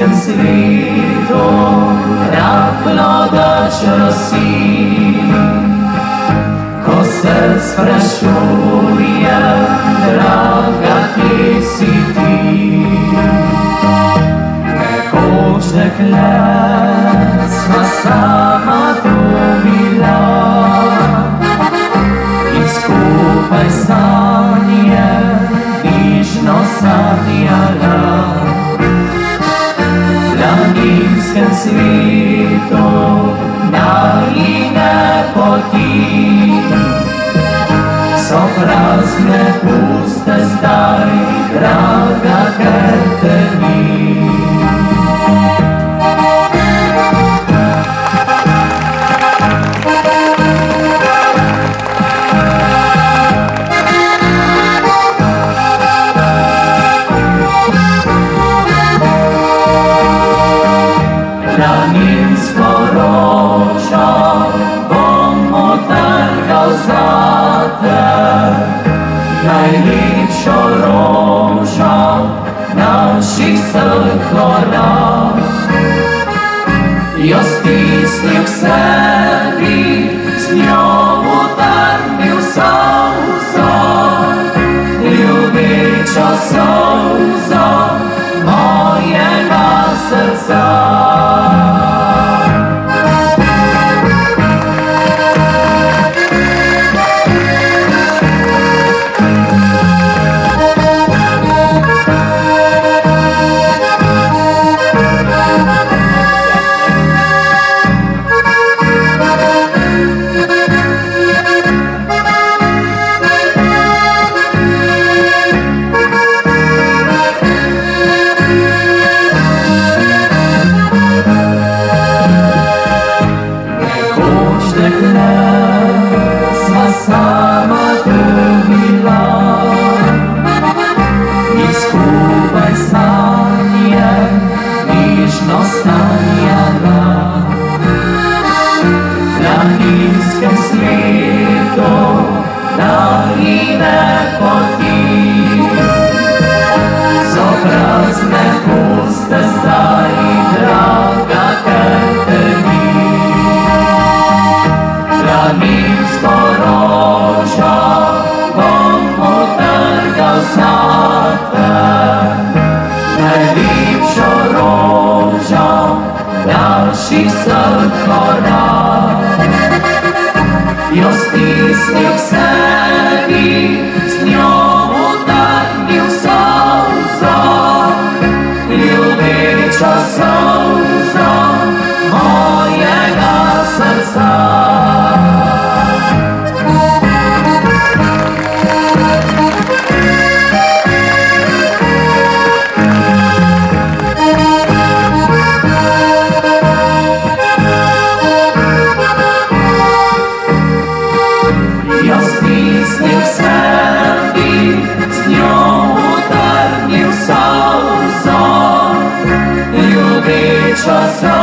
раннім світом рахло дощ росі, косе спрашує драга ти сіті, не кожне клесма сама туміла, і скупай сanje, вічно санjala. Planinskym svitu naline poti, so prazne, puste zdaj, draga Kerteni. Planinsko roža bom otrgal zate, najlepšo roža naših srkora. Jo stisnil k sebi, z njo utrnil solzo, ljubeča solzo mojega srca. Sama tuvila, i skupaj sanje, nižno sanjala. Planinskem svetu daljine poti, so prazne, puste zdaj, draga Kerteni. Planinsko roža bom otrgal zate, najlepšo rožo naših srkora. Jo stisnil k sebi, z njo utrnil solzo, ljubeča solzo mojega srca. Jo stisnil k sebi, z njo utrnil solzo, ljubeča solzo